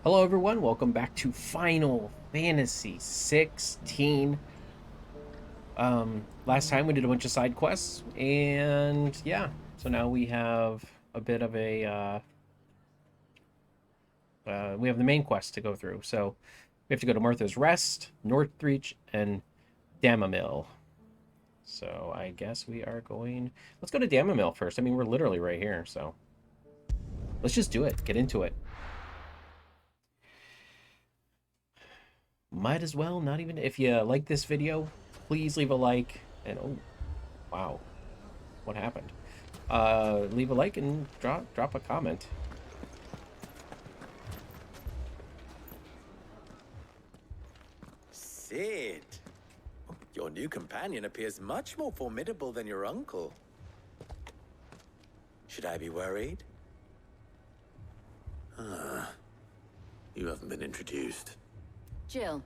Hello everyone, welcome back to Final Fantasy 16. Last time we did a bunch of side quests, and yeah, so now we have a bit of we have the main quest to go through. So we have to go to Martha's Rest, Northreach, and Damamil. So I guess we are going... Let's go to Damamil first. I mean, we're literally right here, so... Let's just do it. Get into it. Might as well not even... If you like this video, please leave a like. And oh, wow. What happened? Leave a like and drop a comment. Sid, your new companion appears much more formidable than your uncle. Should I be worried? You haven't been introduced. Jill,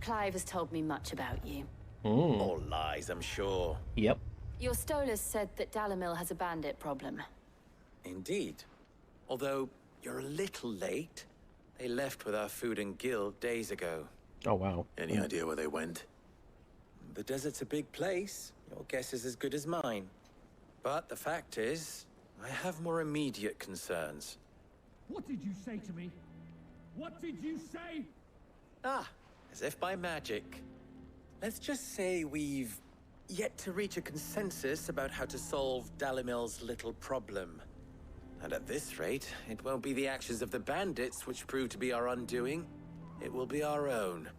Clive has told me much about you. All lies, I'm sure. Yep. Your Stolas said that Dalamil has a bandit problem. Indeed. Although, you're a little late. They left with our food and guild days ago. Oh, wow. Any idea where they went? The desert's a big place. Your guess is as good as mine. But the fact is, I have more immediate concerns. What did you say to me? What did you say? Ah, as if by magic. Let's just say we've yet to reach a consensus about how to solve Dalimil's little problem. And at this rate, it won't be the actions of the bandits which prove to be our undoing. It will be our own.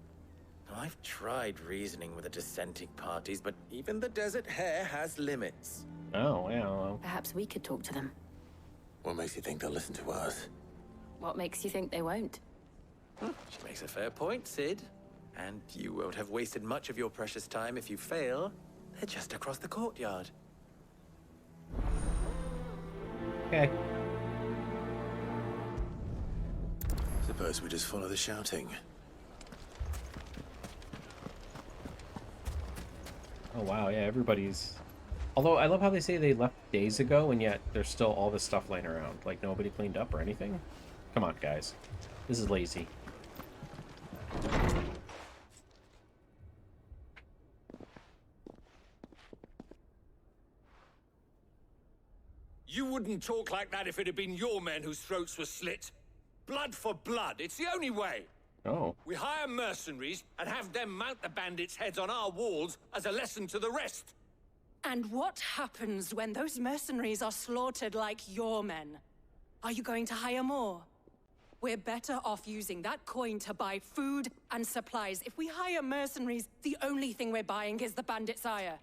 Now, I've tried reasoning with the dissenting parties, but even the Desert Hare has limits. Oh, yeah. Perhaps we could talk to them. What makes you think they'll listen to us? What makes you think they won't? She makes a fair point, Sid. And you won't have wasted much of your precious time if you fail. They're just across the courtyard. Okay. Suppose we just follow the shouting. Oh, wow. Yeah, everybody's... Although, I love how they say they left days ago, and yet there's still all this stuff laying around. Like, nobody cleaned up or anything? Come on, guys. This is lazy. You wouldn't talk like that if it had been your men whose throats were slit. Blood for blood, it's the only way. Oh. We hire mercenaries and have them mount the bandits' heads on our walls as a lesson to the rest. And what happens when those mercenaries are slaughtered like your men? Are you going to hire more? We're better off using that coin to buy food and supplies. If we hire mercenaries, the only thing we're buying is the bandit's ire.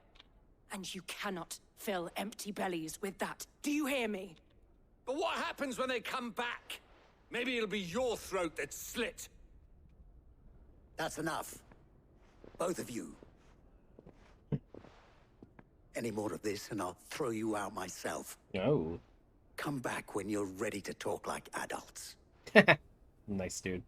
And you cannot fill empty bellies with that. Do you hear me? But what happens when they come back? Maybe it'll be your throat that's slit. That's enough. Both of you. Any more of this and I'll throw you out myself. Oh. Come back when you're ready to talk like adults. Nice, dude.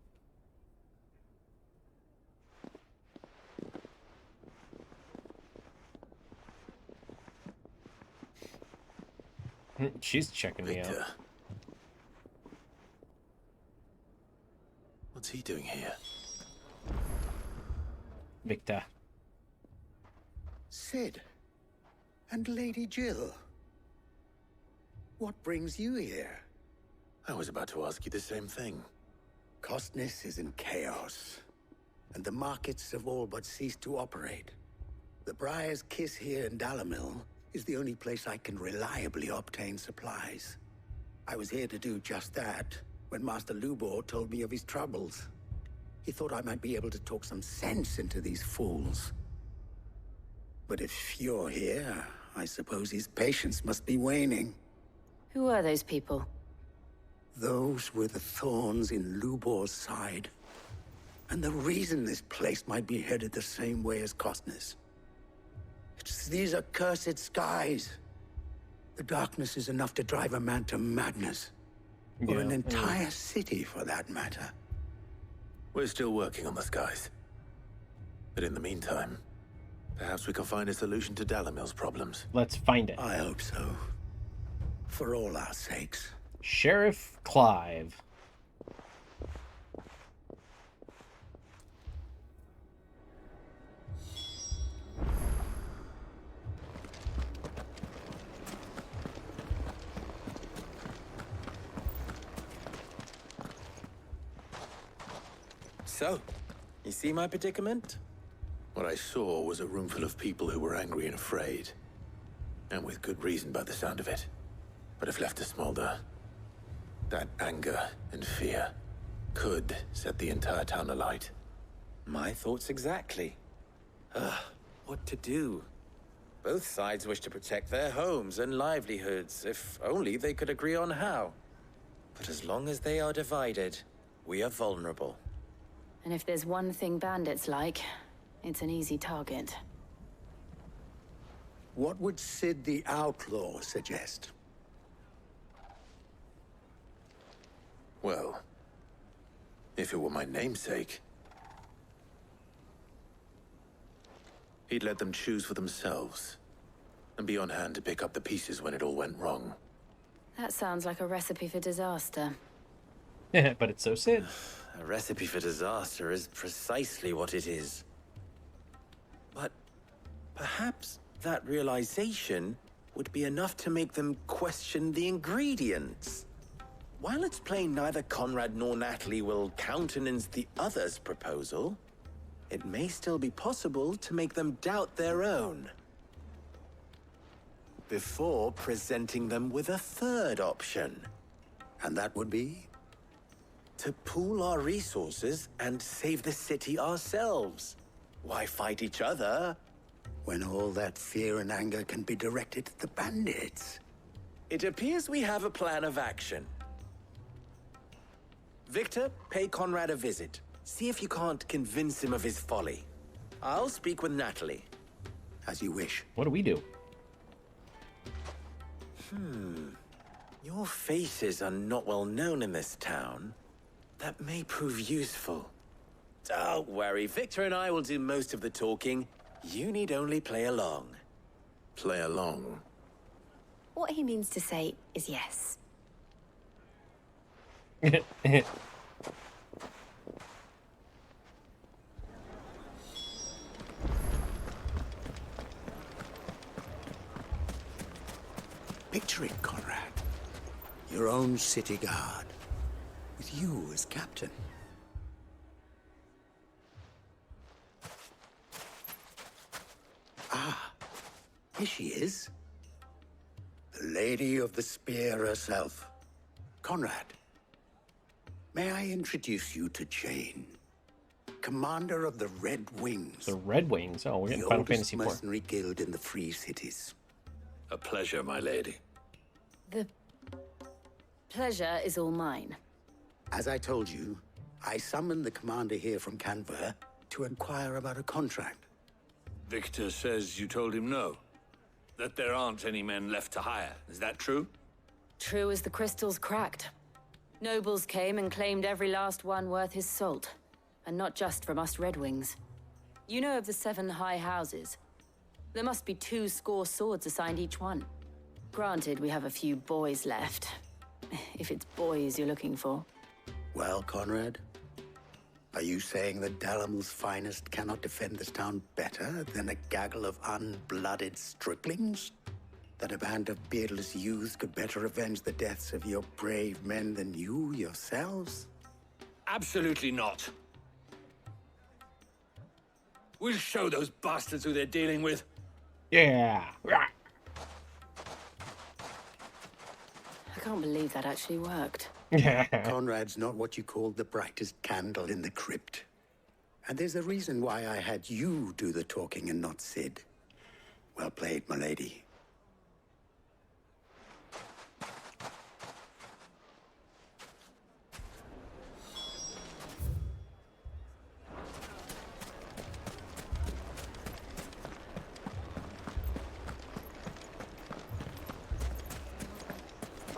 She's checking me out. Victor. What's he doing here? Victor. Sid. And Lady Jill. What brings you here? I was about to ask you the same thing. Costness is in chaos, and the markets have all but ceased to operate. The Briar's Kiss here in Dalamil is the only place I can reliably obtain supplies. I was here to do just that when Master Lubor told me of his troubles. He thought I might be able to talk some sense into these fools. But if you're here, I suppose his patience must be waning. Who are those people? Those were the thorns in Lubor's side. And the reason this place might be headed the same way as Costness. It's these accursed skies. The darkness is enough to drive a man to madness. Or an entire city, for that matter. We're still working on the skies. But in the meantime, perhaps we can find a solution to Dalamil's problems. Let's find it. I hope so. For all our sakes. Sheriff Clive. So, you see my predicament? What I saw was a room full of people who were angry and afraid. And with good reason by the sound of it. But if left to smolder, that anger and fear could set the entire town alight. My thoughts exactly. What to do? Both sides wish to protect their homes and livelihoods, if only they could agree on how. But as long as they are divided, we are vulnerable. And if there's one thing bandits like, it's an easy target. What would Sid the Outlaw suggest? Well, if it were my namesake, he'd let them choose for themselves, and be on hand to pick up the pieces when it all went wrong. That sounds like a recipe for disaster. But it's so Sid. A recipe for disaster is precisely what it is. But perhaps that realization would be enough to make them question the ingredients. While it's plain neither Conrad nor Natalie will countenance the other's proposal, it may still be possible to make them doubt their own. Before presenting them with a third option. And that would be? To pool our resources and save the city ourselves. Why fight each other? When all that fear and anger can be directed at the bandits. It appears we have a plan of action. Victor, pay Conrad a visit. See if you can't convince him of his folly. I'll speak with Natalie. As you wish. What do we do? Your faces are not well known in this town. That may prove useful. Don't worry, Victor and I will do most of the talking. You need only play along. Play along. What he means to say is yes. Picture it, Conrad. Your own city guard. With you as captain. Ah, here she is. The Lady of the Spear herself. Conrad, may I introduce you to Jane, commander of the Red Wings. The Red Wings. Oh, we're getting the Final oldest Fantasy 4. mercenary guild in the Free Cities. A pleasure, my lady. The pleasure is all mine. As I told you, I summoned the commander here from Canver to inquire about a contract. Victor says you told him no. That there aren't any men left to hire. Is that true? True as the crystals cracked. Nobles came and claimed every last one worth his salt. And not just from us Red Wings. You know of the 7 high houses. There must be 2 swords assigned each one. Granted, we have a few boys left. If it's boys you're looking for. Well, Conrad, are you saying that Dalamil's finest cannot defend this town better than a gaggle of unblooded striplings? That a band of beardless youths could better avenge the deaths of your brave men than you yourselves? Absolutely not. We'll show those bastards who they're dealing with. Yeah. I can't believe that actually worked. Conrad's not what you call the brightest candle in the crypt. And there's a reason why I had you do the talking and not Sid. Well played, my lady.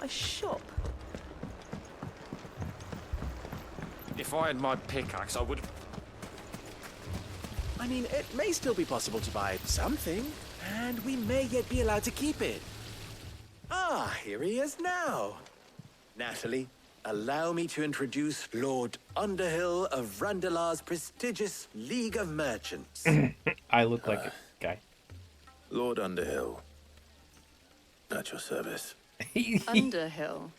My shop. If I had my pickaxe, I would... I mean, it may still be possible to buy something, and we may yet be allowed to keep it. Ah, here he is now. Natalie, allow me to introduce Lord Underhill of Randalar's prestigious League of Merchants. I look like a guy. Lord Underhill. At your service. Underhill.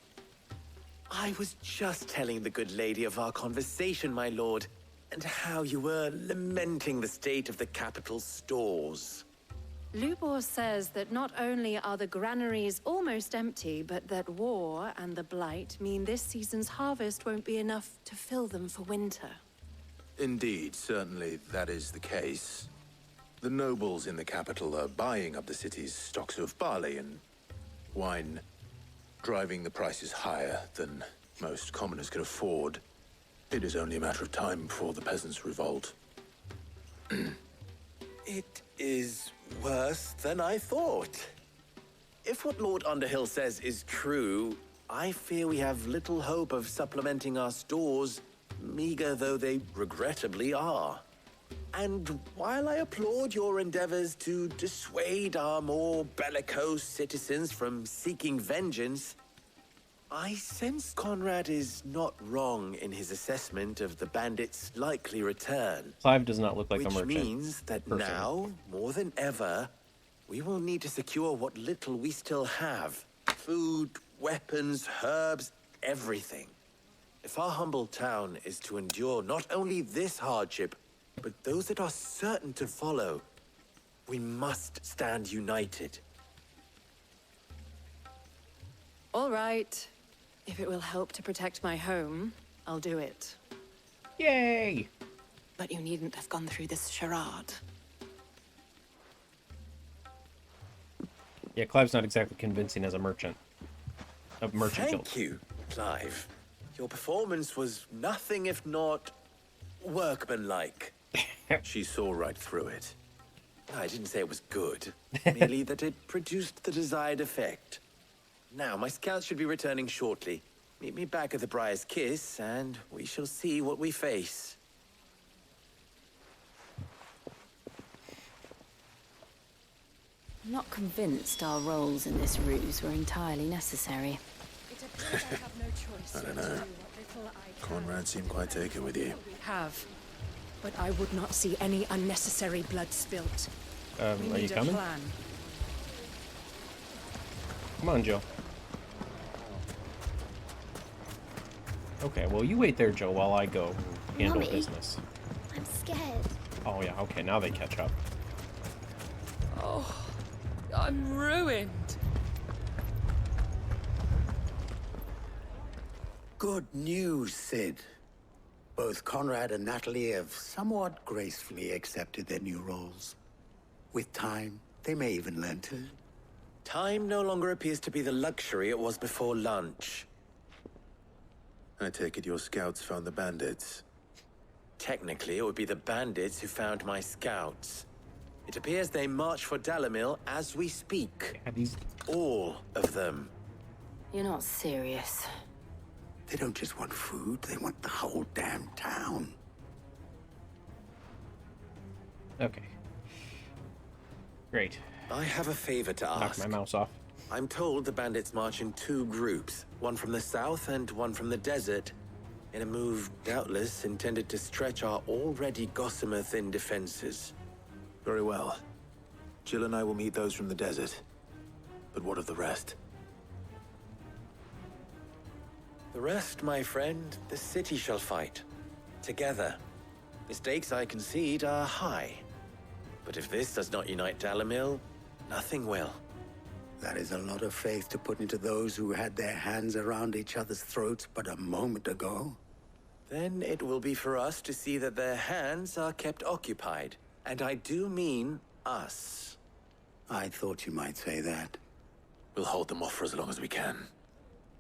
I was just telling the good lady of our conversation, my lord. and how you were lamenting the state of the capital's stores. Lubor says that not only are the granaries almost empty, but that war and the Blight mean this season's harvest won't be enough to fill them for winter. Indeed, certainly that is the case. The nobles in the capital are buying up the city's stocks of barley and wine, driving the prices higher than most commoners can afford. It is only a matter of time before the peasants revolt. It is worse than I thought. If what Lord Underhill says is true, I fear we have little hope of supplementing our stores, meager though they regrettably are. And while I applaud your endeavors to dissuade our more bellicose citizens from seeking vengeance, I sense Conrad is not wrong in his assessment of the bandits' likely return. Clive does not look like a merchant. Which means that now, more than ever, we will need to secure what little we still have. Food, weapons, herbs, everything. If our humble town is to endure not only this hardship, but those that are certain to follow, we must stand united. All right. If it will help to protect my home, I'll do it. Yay! But you needn't have gone through this charade. Yeah, Clive's not exactly convincing as a merchant. A merchant guild. Thank you, Clive. Your performance was nothing if not workmanlike. She saw right through it. I didn't say it was good, merely that it produced the desired effect. Now, my scouts should be returning shortly. Meet me back at the Briar's Kiss, and we shall see what we face. I'm not convinced our roles in this ruse were entirely necessary. It appears I have no choice. I don't know. Conrad seemed quite taken with you. Have. But I would not see any unnecessary blood spilt. We Are you need a coming? plan. Come on, Joe. Okay, well, you wait there, Joe, while I go handle Mommy. business. I'm scared. Oh, yeah, okay, now they catch up. Oh, I'm ruined. Good news, Sid. Both Conrad and Natalie have somewhat gracefully accepted their new roles. With time, they may even learn to. Time no longer appears to be the luxury it was before lunch. I take it your scouts found the bandits. Technically, it would be the bandits who found my scouts. It appears they march for Dalamil as we speak. Yeah, these... All of them. You're not serious. They don't just want food, they want the whole damn town. Okay. Great. I have a favor to Knock ask. my mouse off. I'm told the bandits march in two groups, one from the south and one from the desert, in a move doubtless intended to stretch our already gossamer-thin defenses. Very well. Jill and I will meet those from the desert. But what of the rest? The rest, my friend, the city shall fight. Together. The stakes, I concede, are high. But if this does not unite Dalamil, nothing will. That is a lot of faith to put into those who had their hands around each other's throats but a moment ago. Then it will be for us to see that their hands are kept occupied. And I do mean us. I thought you might say that. We'll hold them off for as long as we can.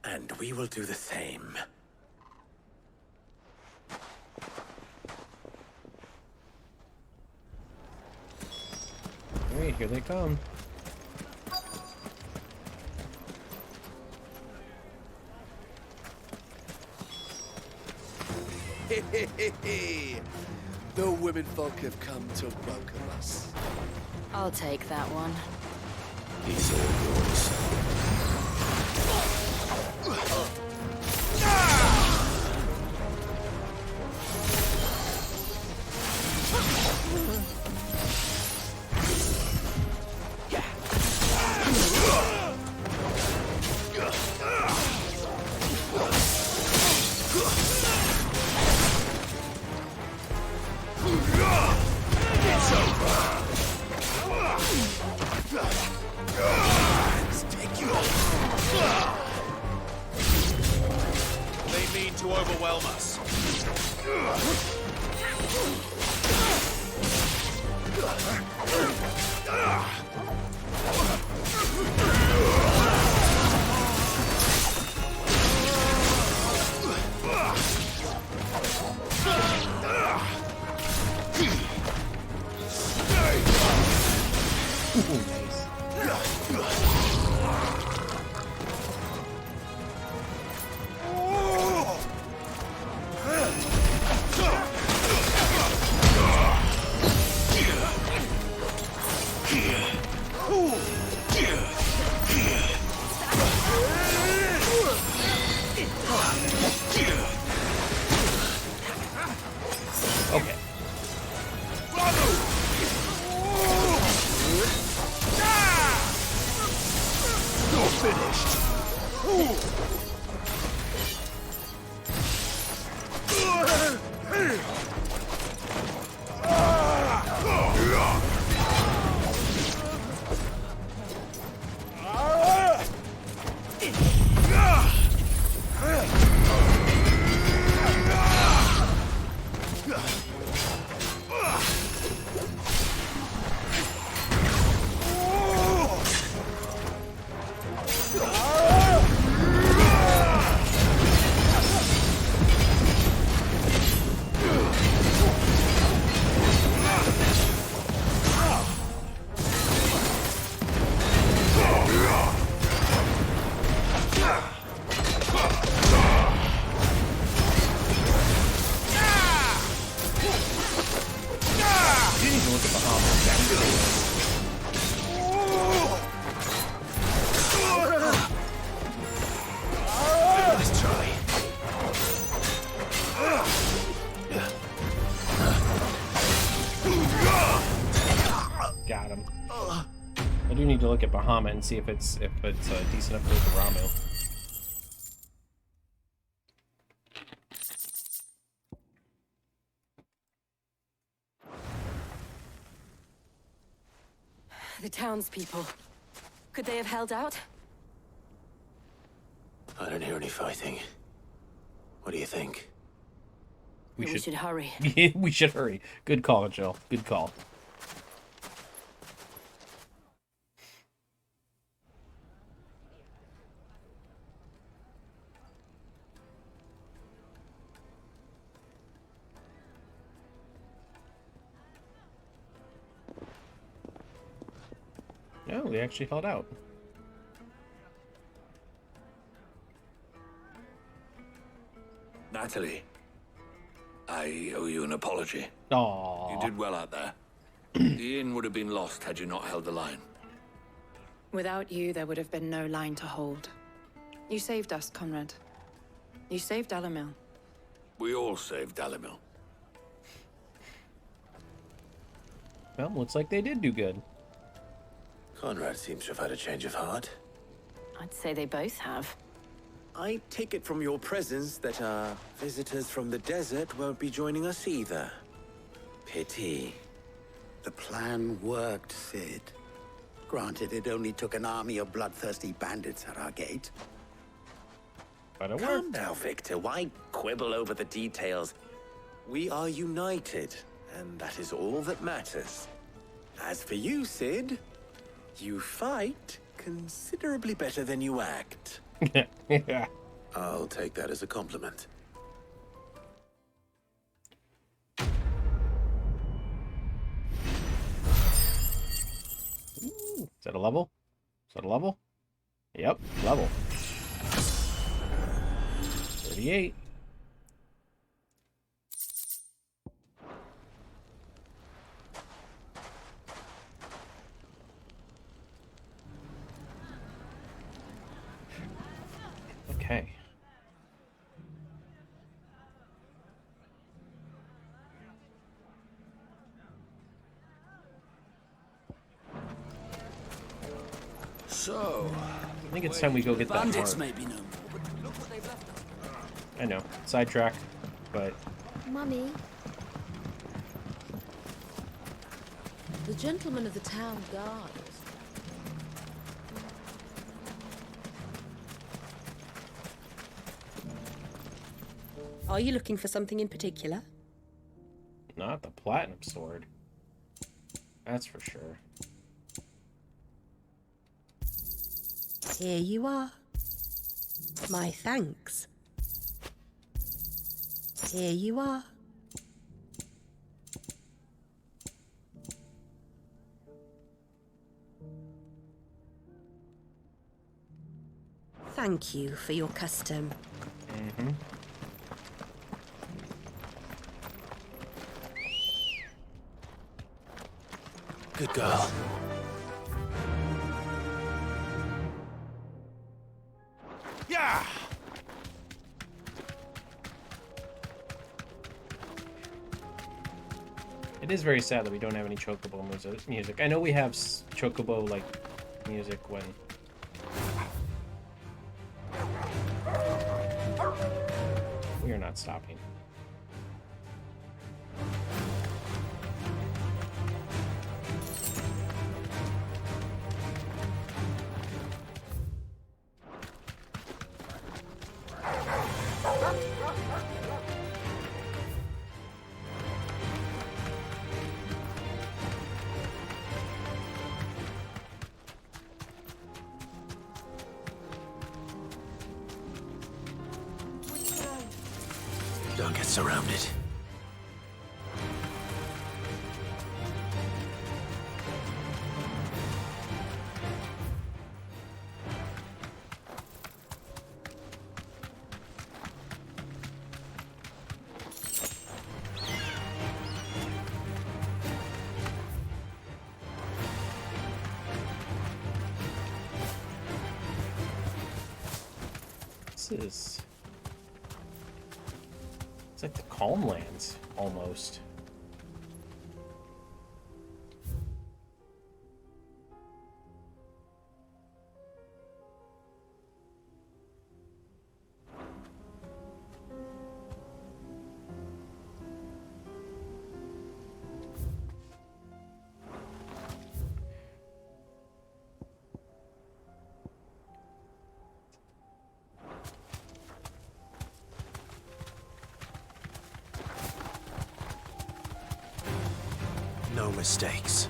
And we will do the same. Alright, here they come. The womenfolk have come to welcome us. I'll take that one. He's all yours. this. Okay. You're finished. Got him. I do need to look at Bahamut and see if it's decent enough for Ramu. The townspeople. Could they have held out? I don't hear any fighting. What do you think? We should hurry. We should hurry. Good call, Jill. Good call. No, we actually held out. Natalie, I owe you an apology. Aww. You did well out there. The inn would have been lost had you not held the line. Without you, there would have been no line to hold. You saved us, Conrad. You saved Dalimil. We all saved Dalimil. Well, looks like they did do good. Conrad seems to have had a change of heart. I'd say they both have. I take it from your presence that our visitors from the desert won't be joining us either. Pity. The plan worked, Sid. Granted, it only took an army of bloodthirsty bandits at our gate. But it Calm worked. now, Victor. Why quibble over the details? We are united, and that is all that matters. As for you, Sid, you fight considerably better than you act. Yeah. I'll take that as a compliment. Is that a level? Is that a level? Yep, level. 38. Okay. So, I think it's time we go get that Bandits mark. may be no more, but look what they've left us. I know. Sidetrack, but Mummy. The gentlemen of the town guard. Are you looking for something in particular? Not the platinum sword. That's for sure. Here you are. My thanks. Here you are. Thank you for your custom. Mm-hmm. Good girl. Yeah! It is very sad that we don't have any Chocobo music. I know we have Chocobo, like, music when... We are not stopping. Don't get surrounded. This is... It's like the Calm Lands, almost. No mistakes.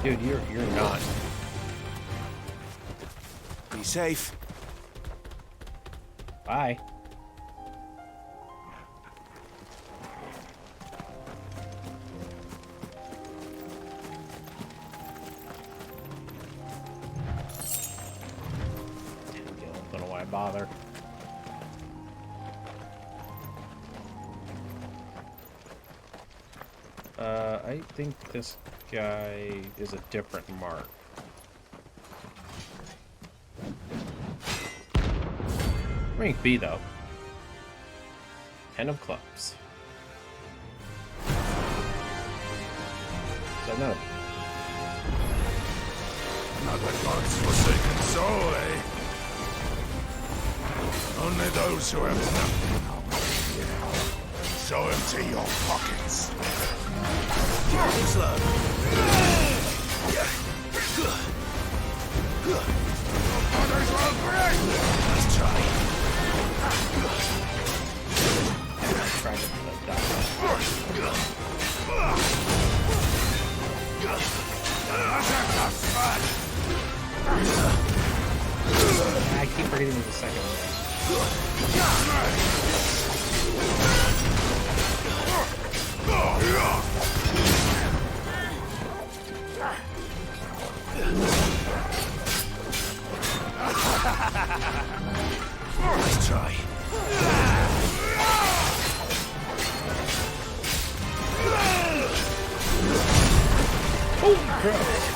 Dude, you're not. Be safe. Bye. Don't know why I bother. I think this guy is a different mark. Rank B though. 10 of clubs. So no. Not the gods' forsaken soul, eh? Only those who have nothing. So empty your pockets. Slow. Others will break! Let's try. Try to like die. I keep forgetting the second Let's try. Holy crap!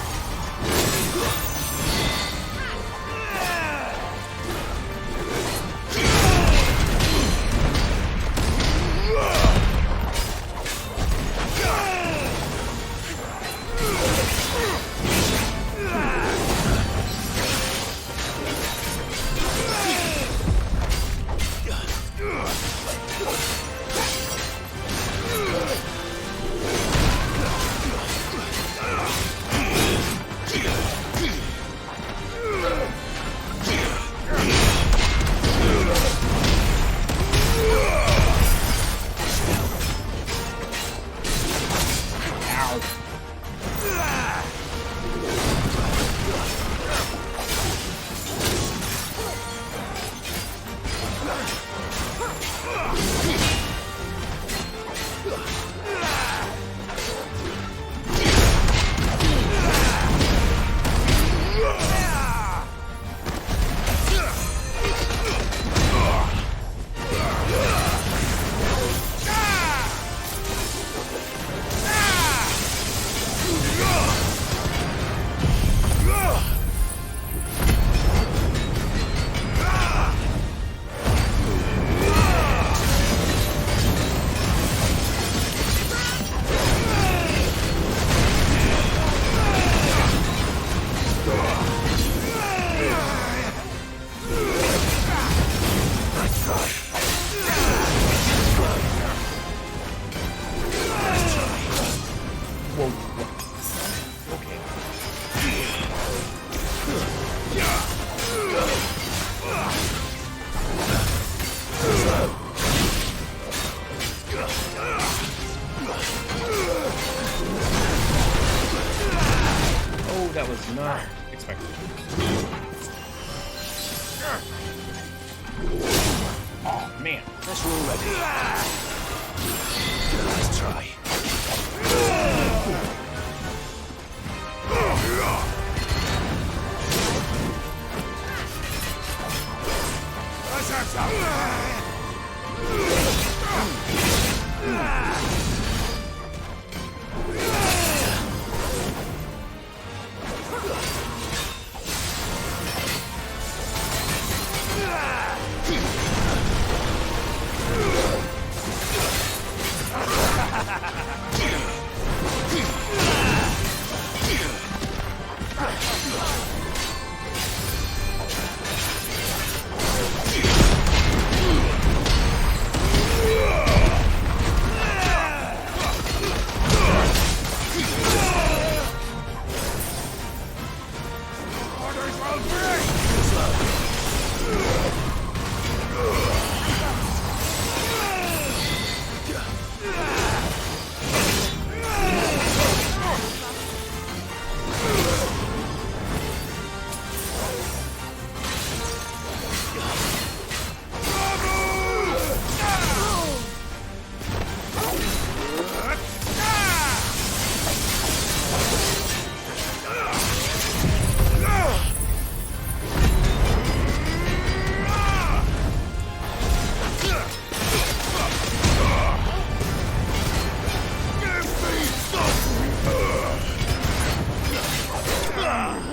That was not expected. Oh man, Let's roll ready. Let's try. Let's have some.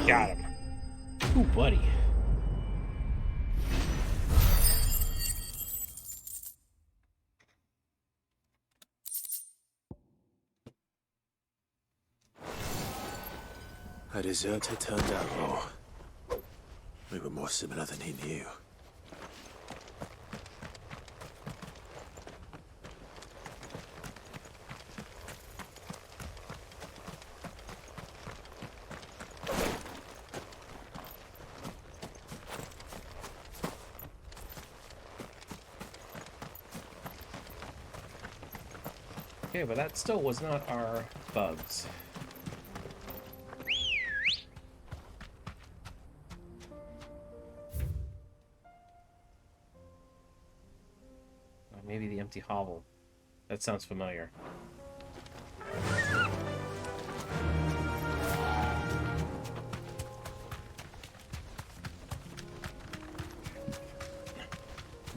got him. Ooh, buddy. A deserter turned outlaw. We were more similar than he knew. Okay, but that still was not our bugs. Maybe the empty hovel. That sounds familiar.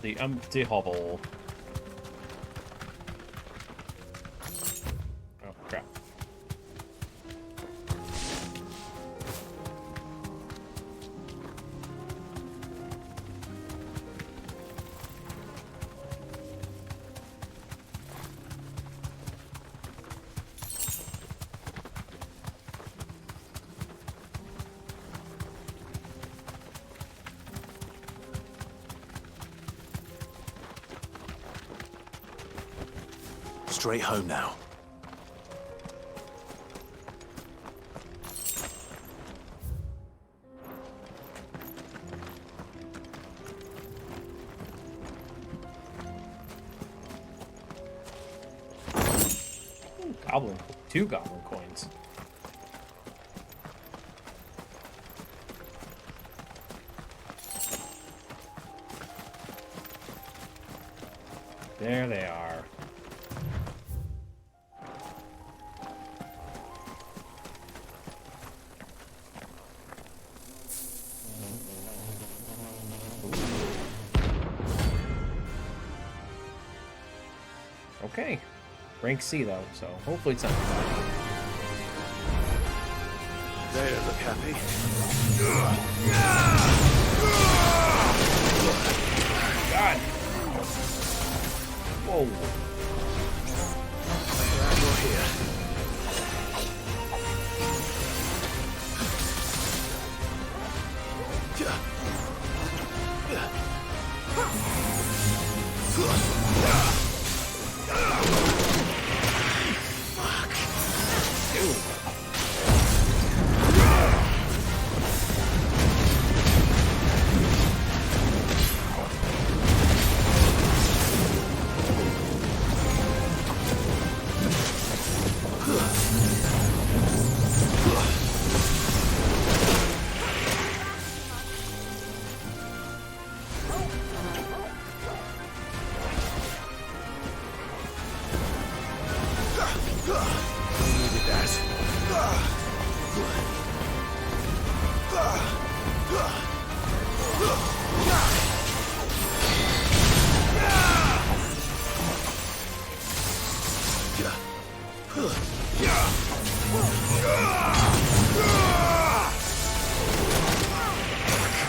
The empty hovel. Oh, crap. Straight home now. two goblin coins. There they are. Okay. Rank C though, so hopefully it's not bad. They don't look happy. God! Whoa. Glad you're here.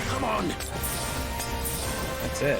Come on. That's it.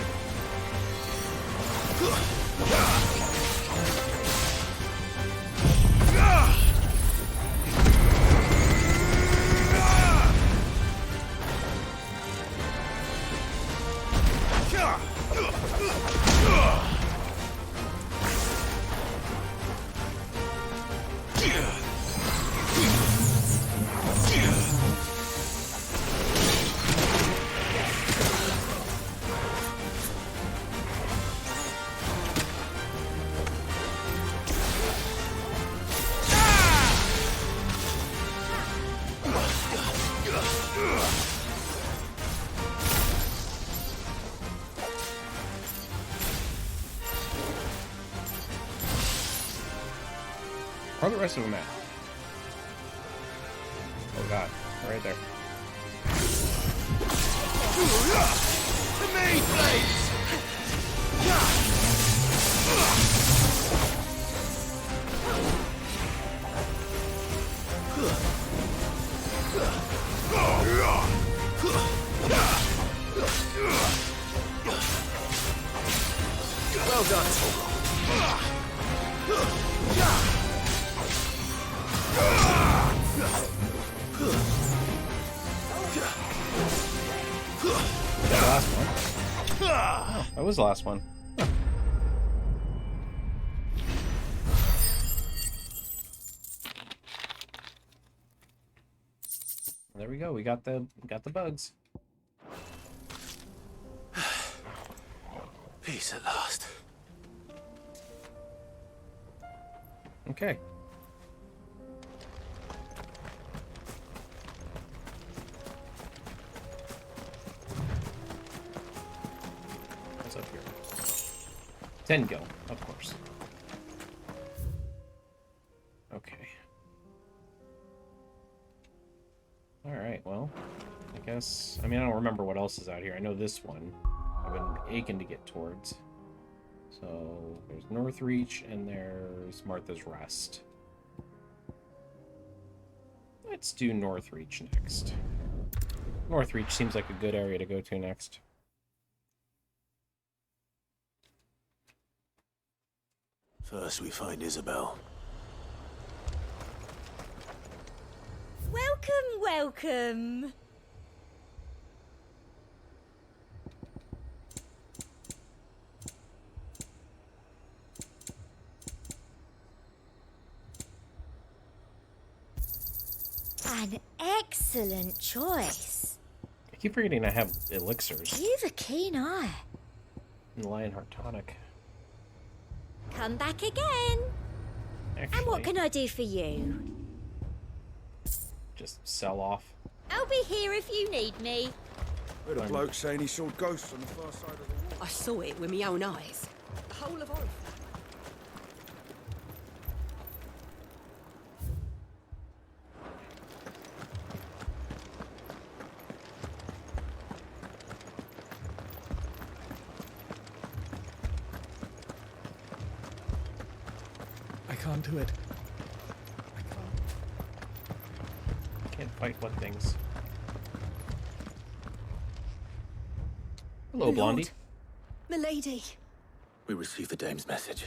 Where are the rest of them at? Oh god, right there. The main blades! Well done, Torgal. The last one. Oh, that was the last one. Huh. There we go. We got the bugs. Peace at last. Okay. What's up here? 10 gil, of course. Okay. Alright, well, I guess... I mean, I don't remember what else is out here. I know this one I've been aching to get towards. So, there's Northreach, and there's Martha's Rest. Let's do Northreach next. Northreach seems like a good area to go to next. First we find Isabel. Welcome, welcome. An excellent choice. I keep forgetting I have elixirs. You've a keen eye. And Lionheart Tonic. Come back again. And what can I do for you? Just sell off. I'll be here if you need me. Heard a bloke saying he saw ghosts on the far side of the wall. I saw it with my own eyes. The whole of Oriflamme. I can't do it. Can't fight what things. Hello, Blondie. Milady. We received the dame's message.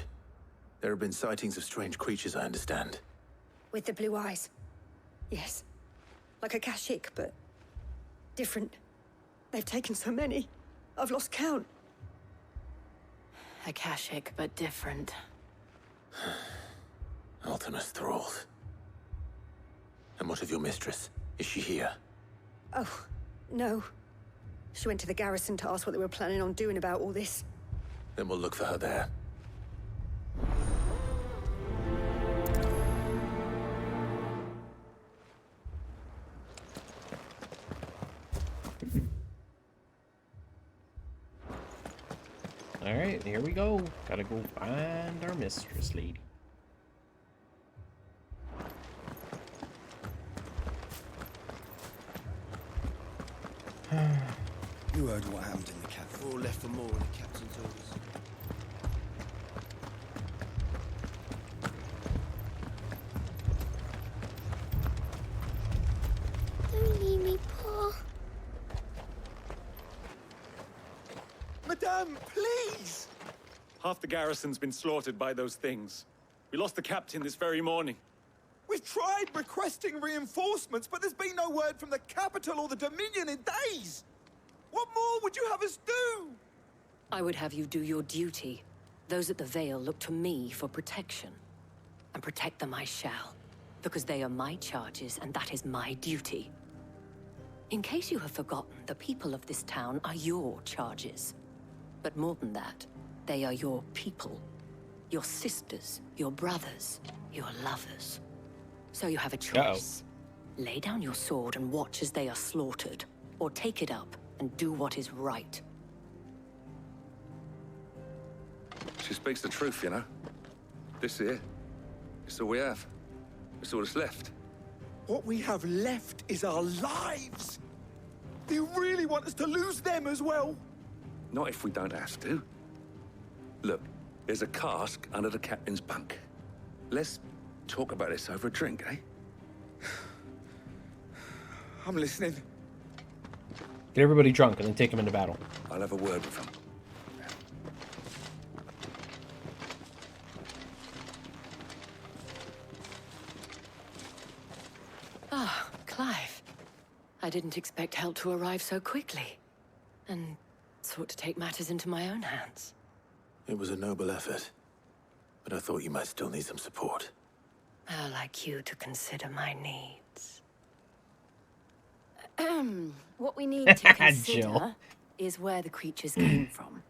There have been sightings of strange creatures, I understand. With the blue eyes. Yes. Like a Kashik, but different. They've taken so many. I've lost count. Akashic, but different. Ultimus thralls. And what of your mistress? Is she here? Oh, no. She went to the garrison to ask what they were planning on doing about all this. Then we'll look for her there. Alright, here we go. Gotta go find our mistress lady. You heard what happened in the cafe. All left for more in the captain's orders. Don't leave me, Paul. Madame, please! Half the garrison's been slaughtered by those things. We lost the captain this very morning. We've tried requesting reinforcements, but there's been no word from the capital or the Dominion in days! What more would you have us do? I would have you do your duty. Those at the Vale look to me for protection. And protect them I shall. Because they are my charges, and that is my duty. In case you have forgotten, the people of this town are your charges. But more than that, they are your people. Your sisters, your brothers, your lovers. So you have a choice. Lay down your sword and watch as they are slaughtered, or take it up and do what is right. She speaks the truth, you know. This here, it's all we have. It's all that's left. What we have left is our lives! Do you really want us to lose them as well? Not if we don't have to. Look, there's a cask under the captain's bunk. Let's talk about this over a drink, eh? I'm listening. Get everybody drunk and then take them into battle. I'll have a word with them. Ah, Clive. I didn't expect help to arrive so quickly. And sought to take matters into my own hands. It was a noble effort, but I thought you might still need some support. I'd like you to consider my needs. What we need to consider is where the creatures came from.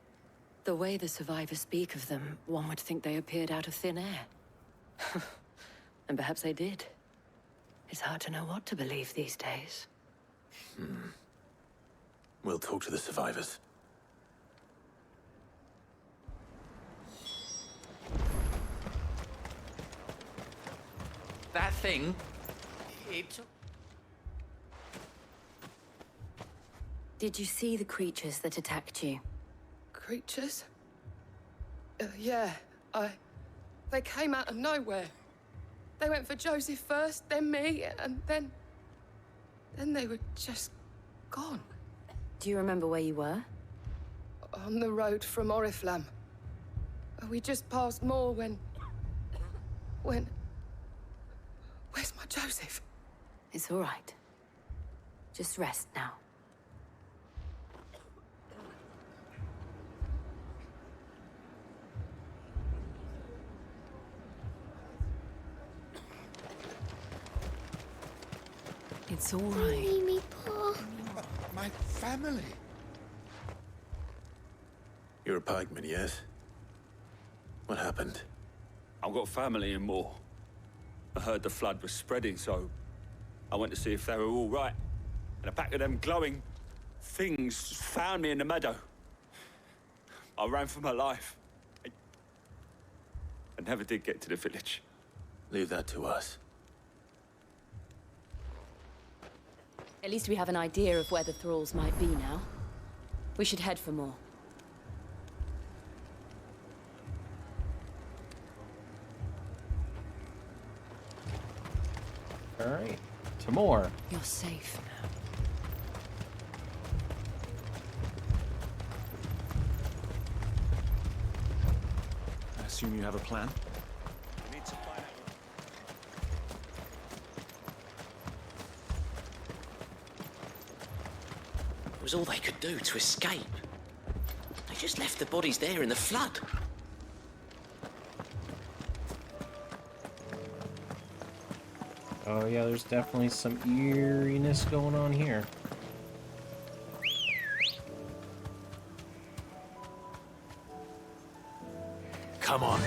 The way the survivors speak of them, one would think they appeared out of thin air. And perhaps they did. It's hard to know what to believe these days. We'll talk to the survivors. That thing, it... Did you see the creatures that attacked you? Creatures? Yeah, They came out of nowhere. They went for Joseph first, then me, and then they were just gone. Do you remember where you were? On the road from Oriflamme. We just passed Moor when... Where's my Joseph? It's all right. Just rest now. It's all right. Leave me, Paul. My family. You're a pikeman, yes? What happened? I've got family in Moor. I heard the flood was spreading, so I went to see if they were all right. And a pack of them glowing things found me in the meadow. I ran for my life. I never did get to the village. Leave that to us. At least we have an idea of where the thralls might be now. We should head for more. All right, to more. You're safe now. I assume you have a plan? It was all they could do to escape. They just left the bodies there in the flood. Oh yeah, there's definitely some eeriness going on here. Come on.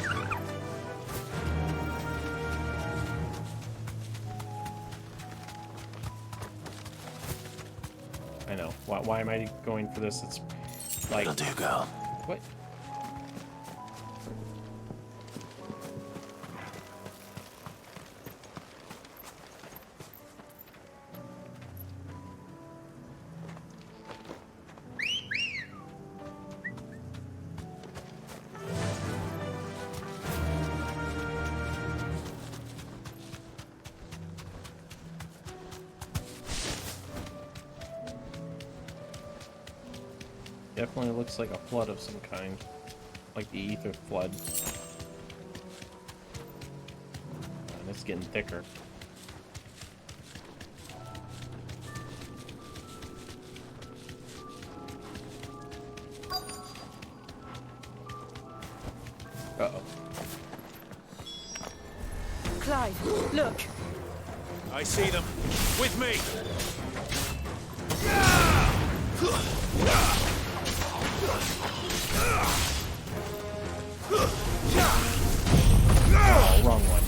I know. Why am I going for this? It's like... It'll do, girl. What? Definitely looks like a flood of some kind. Like the ether flood. And it's getting thicker. Uh-oh. Clive, look! I see them. With me! Oh, wrong one.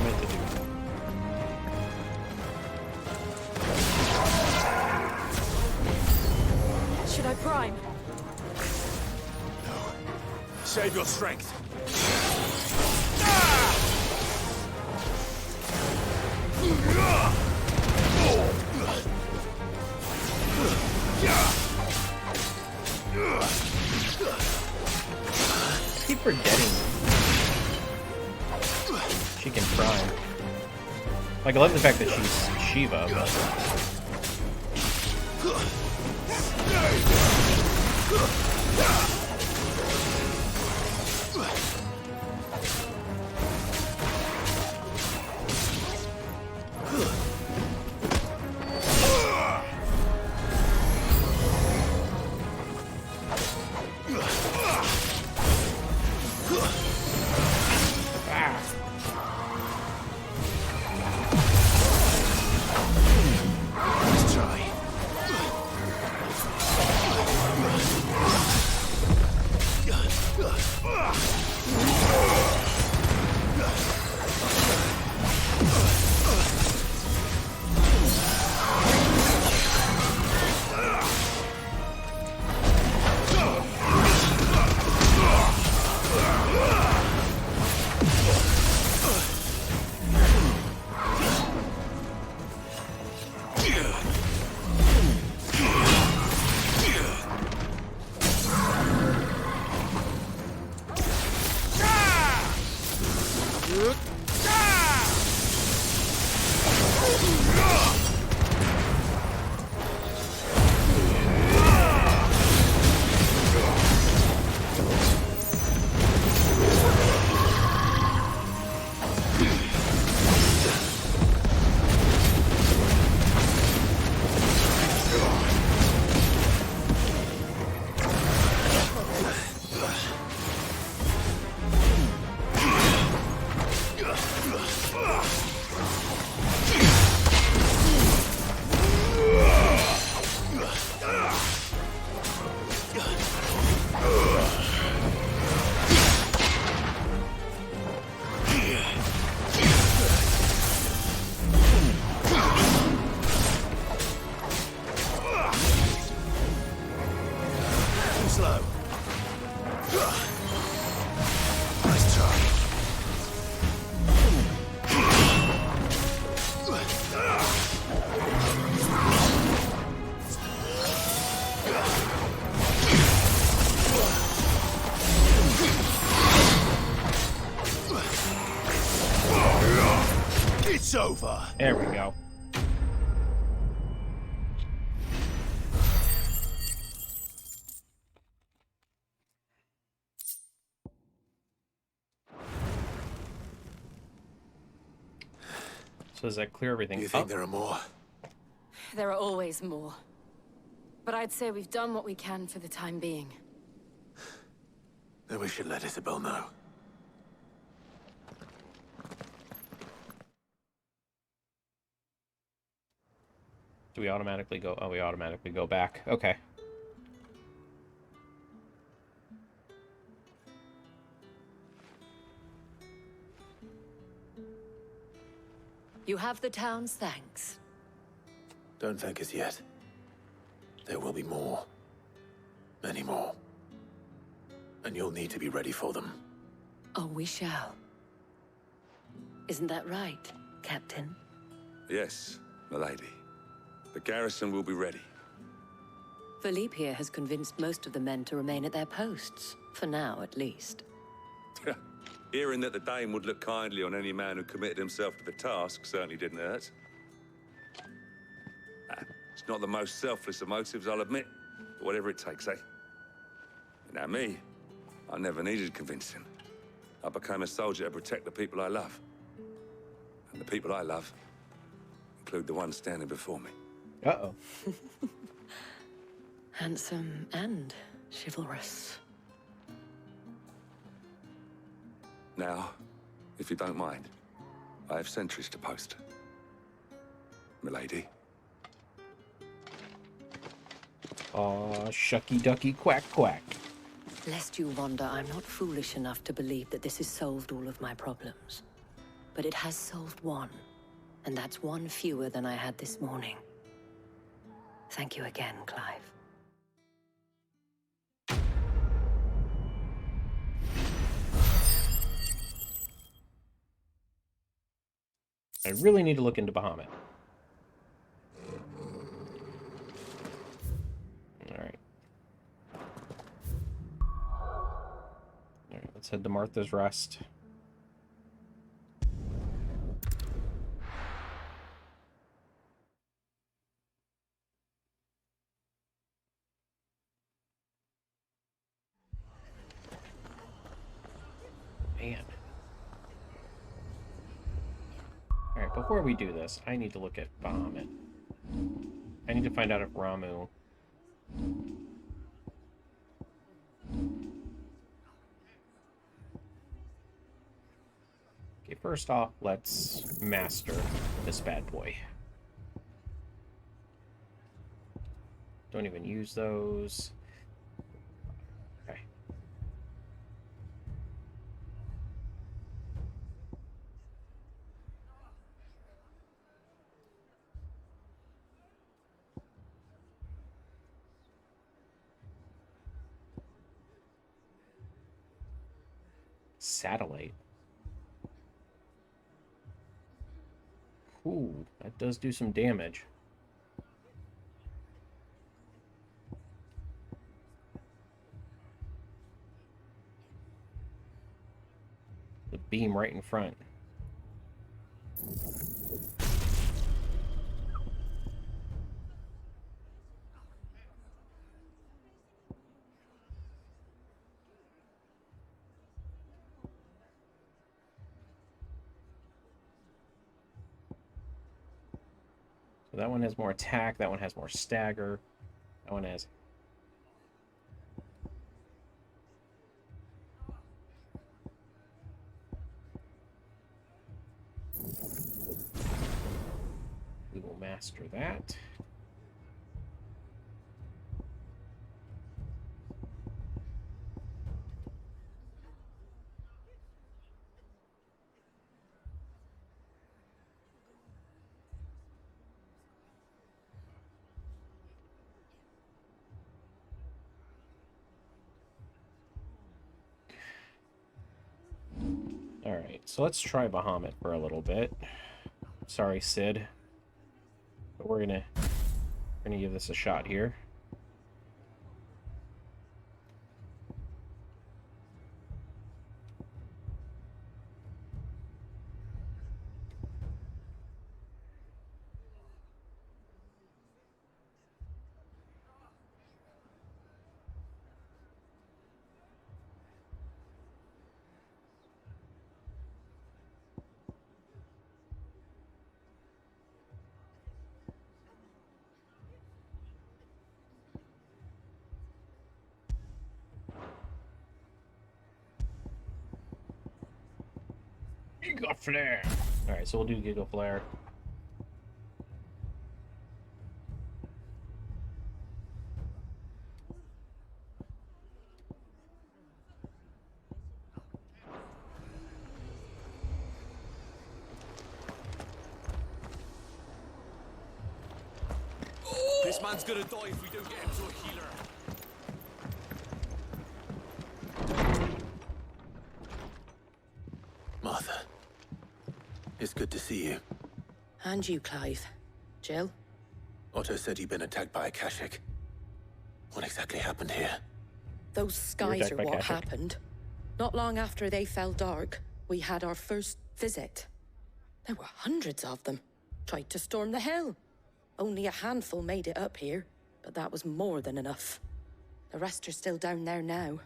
Meant to do that. Should I prime? No. Save your strength. I keep forgetting she can prime. Like, I love the fact that she's Shiva, but... It's over. There we go. So does that clear everything? Do you think there are more? There are always more. But I'd say we've done what we can for the time being. Then we should let Isabel know. Do we automatically go? Oh, we automatically go back. Okay. You have the town's thanks. Don't thank us yet. There will be more. Many more. And you'll need to be ready for them. Oh, we shall. Isn't that right, Captain? Yes, milady. The garrison will be ready. Philippe here has convinced most of the men to remain at their posts. For now, at least. Hearing that the Dame would look kindly on any man who committed himself to the task certainly didn't hurt. It's not the most selfless of motives, I'll admit. But whatever it takes, eh? Now me, I never needed convincing. I became a soldier to protect the people I love. And the people I love include the one standing before me. Uh-oh. Handsome and chivalrous. Now, if you don't mind, I have sentries to post. Milady. Aw, shucky ducky quack quack. Lest you wonder, I'm not foolish enough to believe that this has solved all of my problems. But it has solved one, and that's one fewer than I had this morning. Thank you again, Clive. I really need to look into Bahamut. Alright. Alright, let's head to Martha's Rest. Man. Alright, before we do this, I need to look at Bahamut. I need to find out if Ramu... Okay, first off, let's master this bad boy. Don't even use those. Okay. Satellite. Ooh, that does do some damage. The beam right in front. So that one has more attack, that one has more stagger, that one has... We will master that. Alright, so let's try Bahamut for a little bit. Sorry, Sid. But we're gonna give this a shot here. Giga Flare. All right, so we'll do Giga Flare. This man's gonna die if we don't get him to a healer. Martha, it's good to see you. And you, Clive. Jill? Otto said you'd been attacked by a Kashik. What exactly happened here? Those skies are what happened. Not long after they fell dark, we had our first visit. There were hundreds of them. Tried to storm the hill. Only a handful made it up here, but that was more than enough. The rest are still down there now.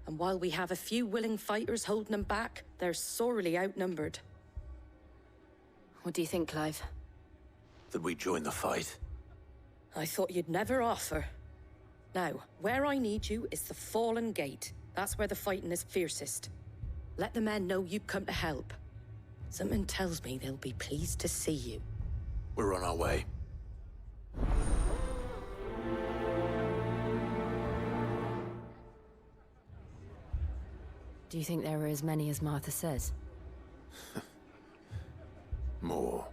And while we have a few willing fighters holding them back, they're sorely outnumbered. What do you think, Clive? That we join the fight? I thought you'd never offer. Now, where I need you is the Fallen Gate. That's where the fighting is fiercest. Let the men know you've come to help. Something tells me they'll be pleased to see you. We're on our way. Do you think there are as many as Martha says? More.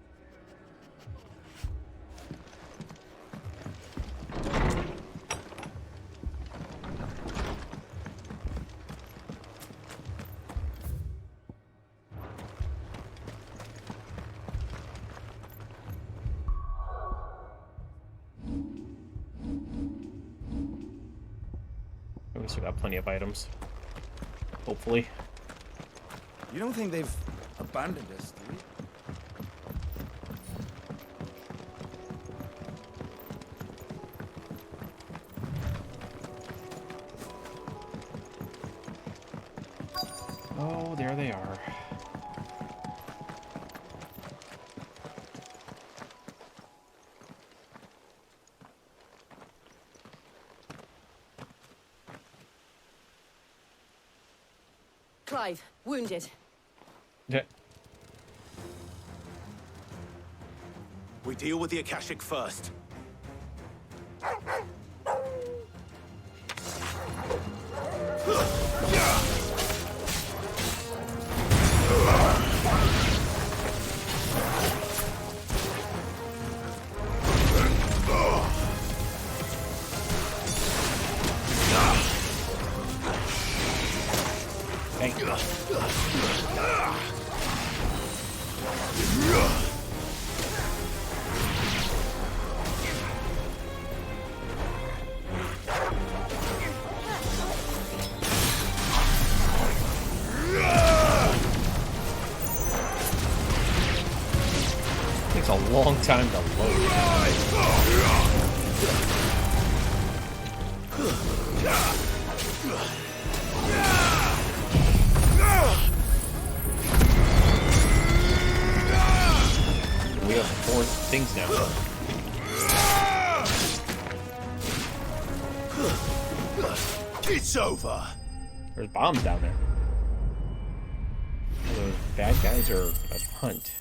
We still got plenty of items. Hopefully. You don't think they've abandoned us, do you? Oh, there they are. Clive, wounded. Yeah. We deal with the Akashic first. Thank you. Takes a long time to load. We have 4 things now. It's over. There's bombs down there. Are those bad guys or a hunt?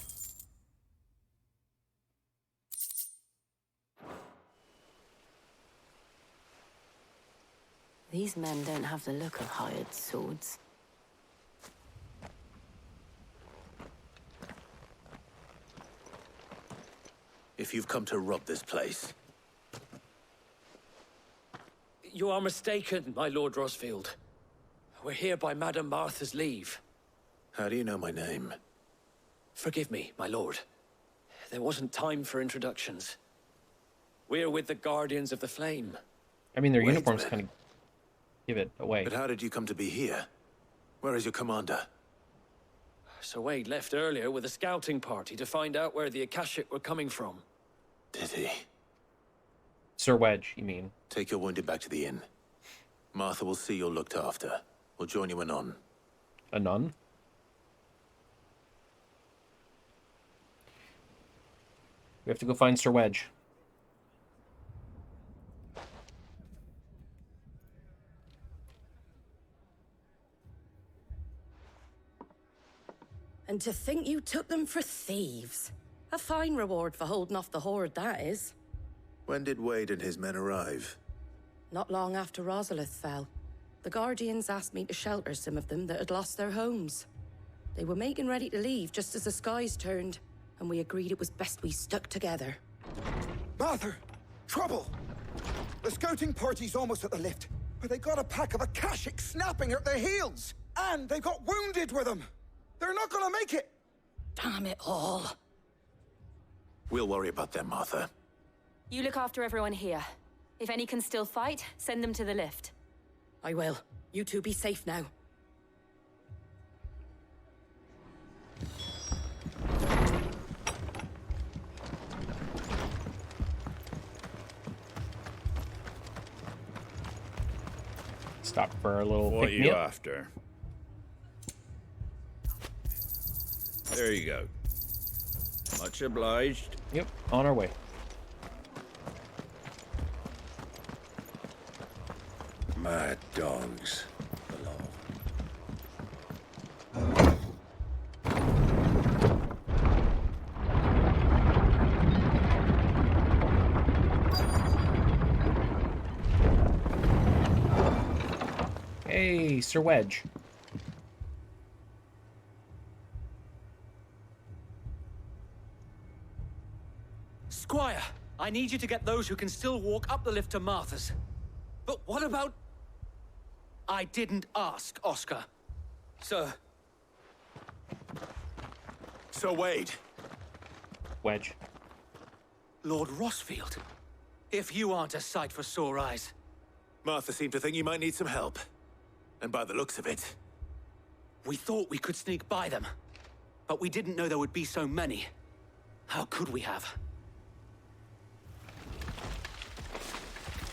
These men don't have the look of hired swords. If you've come to rob this place, You are mistaken, my Lord Rosfield. We're here by Madame Martha's leave. how do you know my name? Forgive me, my lord. There wasn't time for introductions. We're with the Guardians of the Flame. I mean, their Wait uniforms a kind of give it away. But how did you come to be here? Where is your commander? Sir Wade left earlier with a scouting party to find out where the Akashic were coming from. Did he? Sir Wedge, you mean? Take your wounded back to the inn. Martha will see you're looked after. We'll join you anon. Anon? We have to go find Sir Wedge. And to think you took them for thieves. A fine reward for holding off the horde, that is. When did Wade and his men arrive? Not long after Rosalith fell. The Guardians asked me to shelter some of them that had lost their homes. They were making ready to leave just as the skies turned, and we agreed it was best we stuck together. Martha! Trouble! The scouting party's almost at the lift, but they got a pack of Akashic snapping at their heels! And they got wounded with them! They're not gonna make it! Damn it all. We'll worry about them, Martha. You look after everyone here. If any can still fight, send them to the lift. I will. You two be safe now. Stop for a little What are pick you me up. after? There you go. Much obliged. Yep, on our way. Mad dogs. Hey, Sir Wedge. Squire, I need you to get those who can still walk up the lift to Martha's. But what about... I didn't ask, Oscar. Sir. Sir Wade. Wedge. Lord Rosfield. If you aren't a sight for sore eyes. Martha seemed to think you might need some help. And by the looks of it... We thought we could sneak by them. But we didn't know there would be so many. How could we have?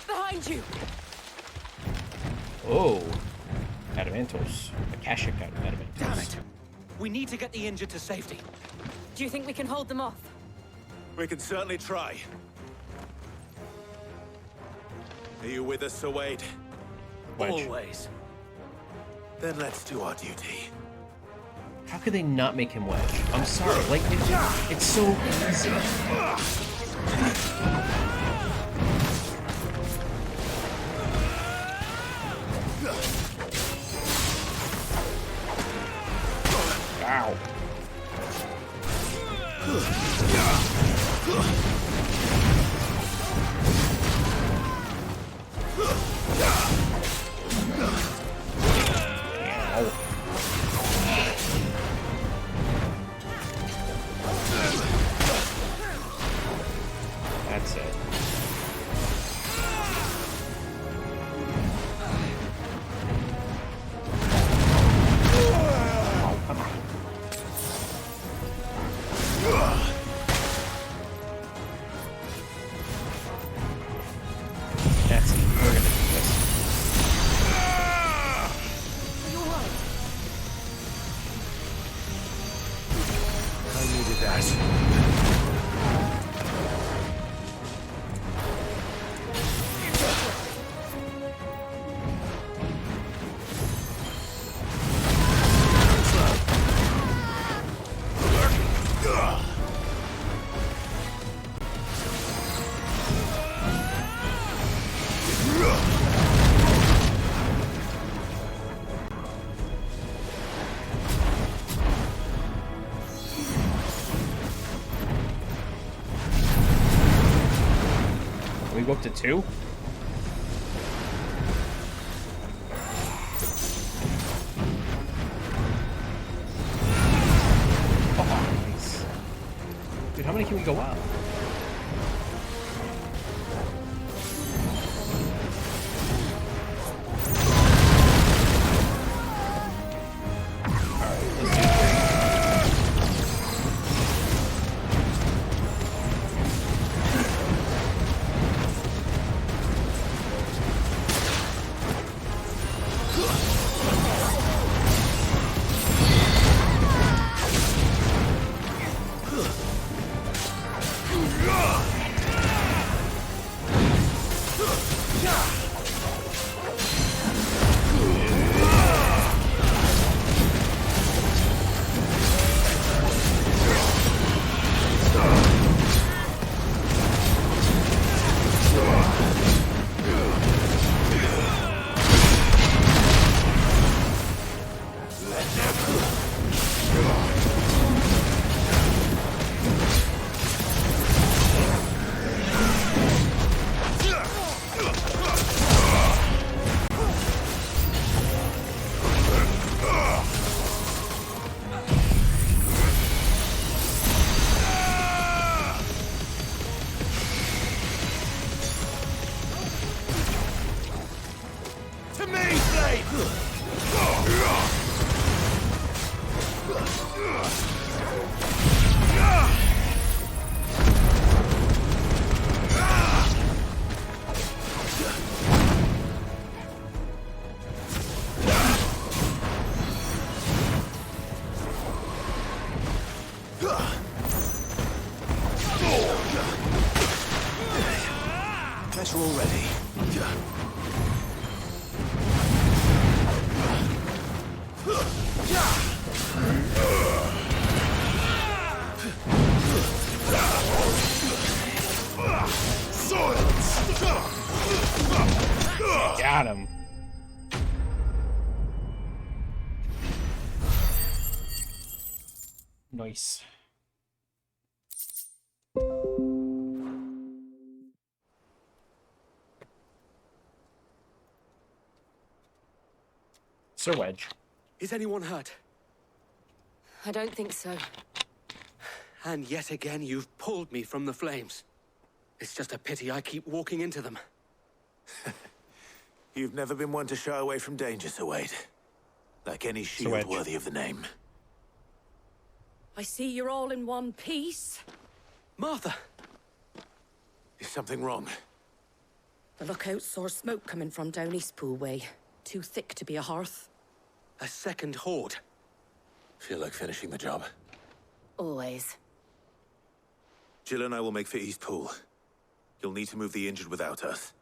Behind you! Oh. Adamantos. Akashic Adamantos. Damn it! We need to get the injured to safety. Do you think we can hold them off? We can certainly try. Are you with us, Sir Wade? Wedge. Always. Then let's do our duty. How could they not make him Wedge? I'm sorry, like, it's so easy. Ow. That's it. Oh, come on. That's it. We're gonna do this. I needed that. Can we go up to 2? Oh, nice. Dude, how many can we go up? Guess we're all ready. Got him. Nice. Sir Wedge. Is anyone hurt? I don't think so. And yet again, you've pulled me from the flames. It's just a pity I keep walking into them. You've never been one to shy away from danger, Sir Wade. Like any shield Wedge. worthy of the name. I see you're all in one piece. Martha! Is something wrong? The lookout saw smoke coming from down Eastpool way. Too thick to be a hearth. A second horde. Feel like finishing the job. Always. Jill and I will make for Eastpool. You'll need to move the injured without us.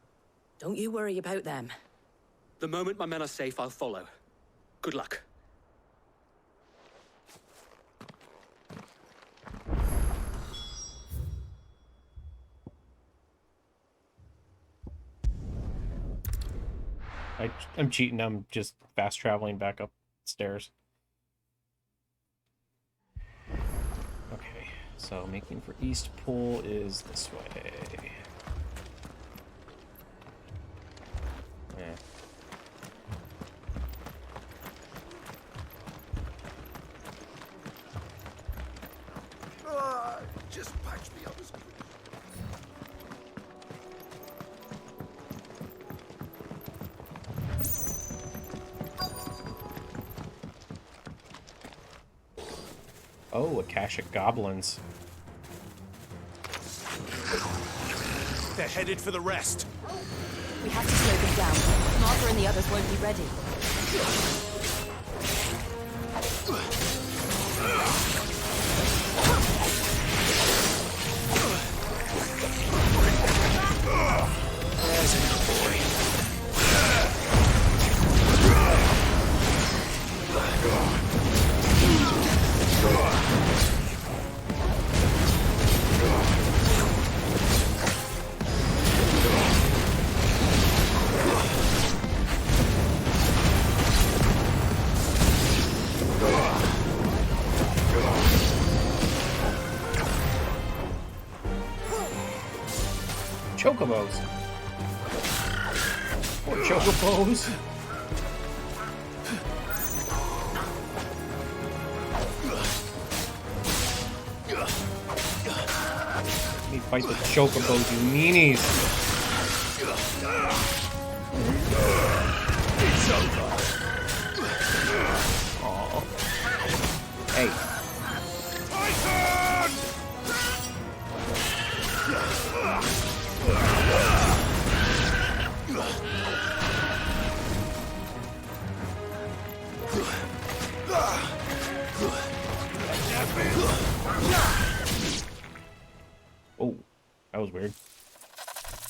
Don't you worry about them. The moment my men are safe, I'll follow. Good luck. I'm cheating. I'm just fast traveling back upstairs. Okay, so making for Eastpool is this way. Yeah. Just patch me up as quick. Oh, a cache of goblins. They're headed for the rest. We have to slow them down. Martha and the others won't be ready. There's a good boy. Chocobos. Poor chocobos. Let me fight the chocobos, you meanies. It's over. Aw. Hey. Oh, that was weird.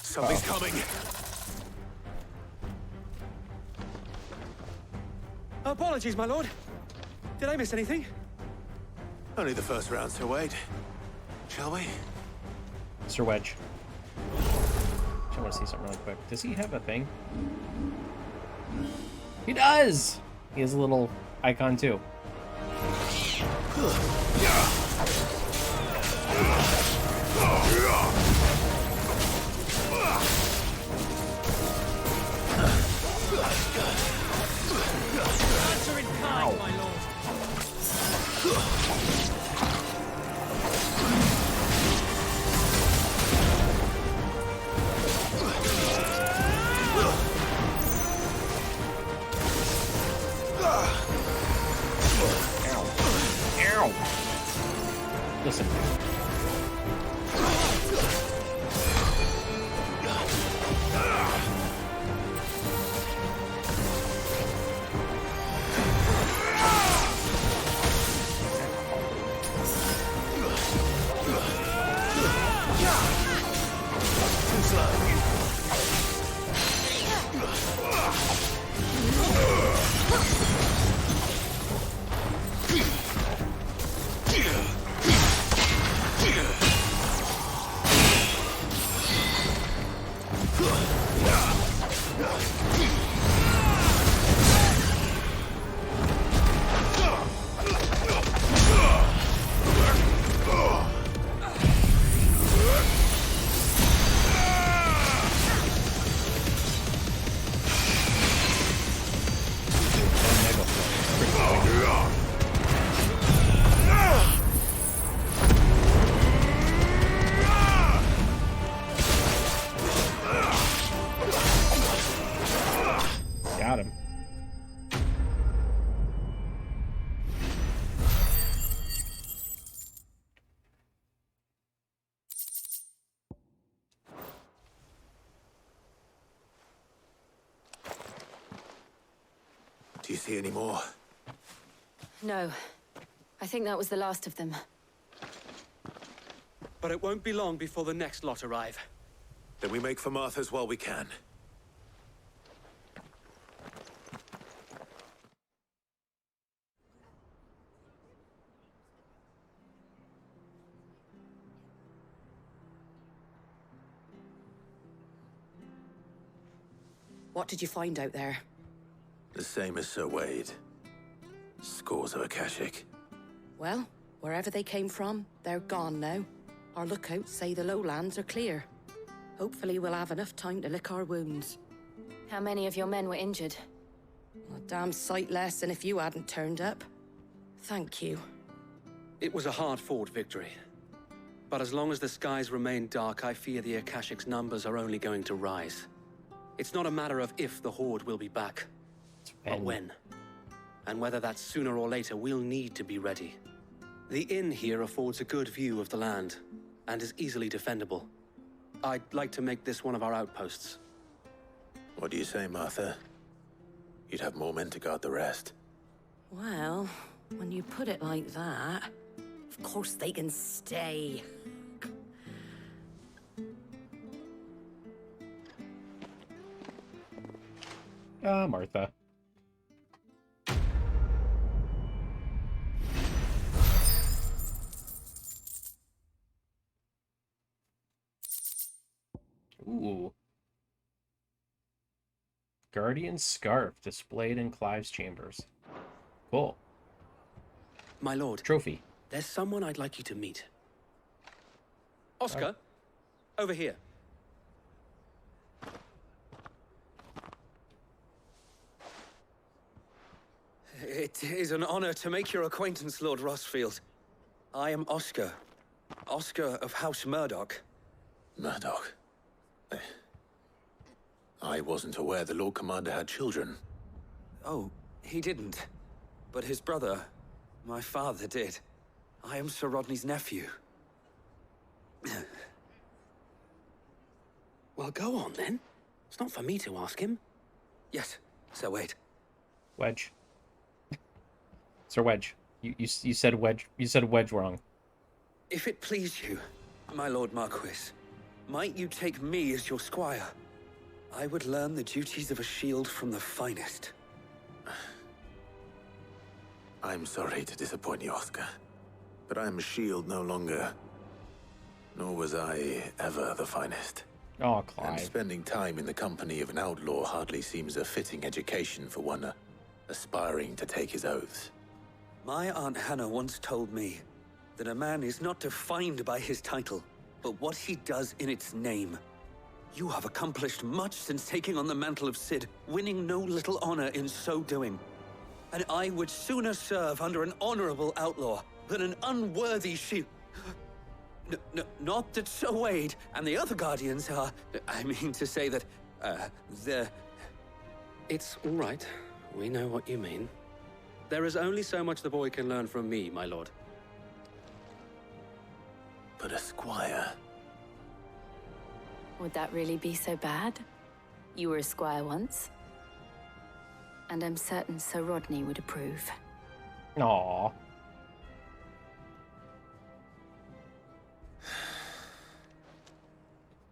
Something's coming. Apologies, my lord. Did I miss anything? Only the first round, Sir Wade. Shall we? Sir Wedge. I want to see something really quick. Does he have a thing? He does! He has a little icon too. Answer in kind, my lord. Ow. Listen. Do you see any more? No. I think that was the last of them. But it won't be long before the next lot arrive. Then we make for Martha's while we can. What did you find out there? The same as Sir Wade. Scores of Akashic. Well, wherever they came from, they're gone now. Our lookouts say the lowlands are clear. Hopefully we'll have enough time to lick our wounds. How many of your men were injured? A damn sight less than if you hadn't turned up. Thank you. It was a hard-fought victory. But as long as the skies remain dark, I fear the Akashic's numbers are only going to rise. It's not a matter of if the Horde will be back, but when. And whether that's sooner or later, we'll need to be ready. The inn here affords a good view of the land, and is easily defendable. I'd like to make this one of our outposts. What do you say, Martha? You'd have more men to guard the rest. Well, when you put it like that, of course they can stay. Martha. Ooh. Guardian Scarf displayed in Clive's chambers. Cool. My lord. Trophy. There's someone I'd like you to meet. Oscar, over here. It is an honor to make your acquaintance, Lord Rosfield. I am Oscar. Oscar of House Murdoch. Murdoch? I wasn't aware the Lord Commander had children. Oh, he didn't. But his brother, my father, did. I am Sir Rodney's nephew. Well, go on, then. It's not for me to ask him. Yes, Sir Wade. Wedge. Sir Wedge. You said Wedge. You said Wedge wrong. If it please you, my Lord Marquis, might you take me as your squire? I would learn the duties of a shield from the finest. I'm sorry to disappoint you, Oscar, but I'm a shield no longer. Nor was I ever the finest. Oh, Clive. And spending time in the company of an outlaw hardly seems a fitting education for one aspiring to take his oaths. My Aunt Hannah once told me that a man is not defined by his title, but what he does in its name. You have accomplished much since taking on the mantle of Cid, winning no little honor in so doing. And I would sooner serve under an honorable outlaw than an unworthy shield. Not that Sir Wade and the other Guardians are... I mean to say that, they're... It's all right. We know what you mean. There is only so much the boy can learn from me, my lord. But a squire... Would that really be so bad? You were a squire once. And I'm certain Sir Rodney would approve. Aww.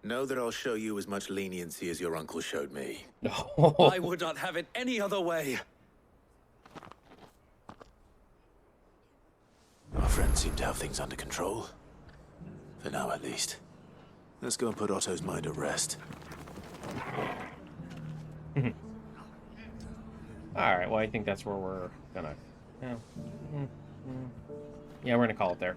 Know that I'll show you as much leniency as your uncle showed me. I would not have it any other way. Our friends seem to have things under control. For now, at least. Let's go and put Otto's mind at rest. Alright, well, I think that's where we're gonna... Yeah, we're gonna call it there.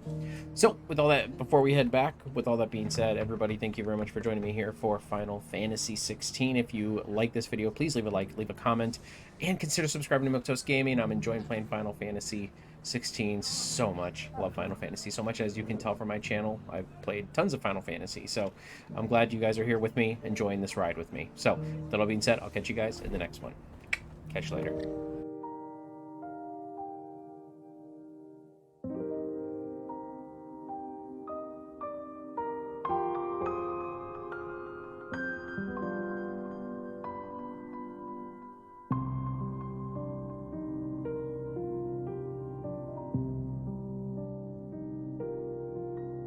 So, with all that, before we head back, with all that being said, everybody, thank you very much for joining me here for Final Fantasy 16. If you like this video, please leave a like, leave a comment, and consider subscribing to Milquetoast Gaming. I'm enjoying playing Final Fantasy 16 so much. Love Final Fantasy so much. As you can tell from my channel, I've played tons of Final Fantasy, so I'm glad you guys are here with me, enjoying this ride with me. So, with that all being said, I'll catch you guys in the next one. Catch you later.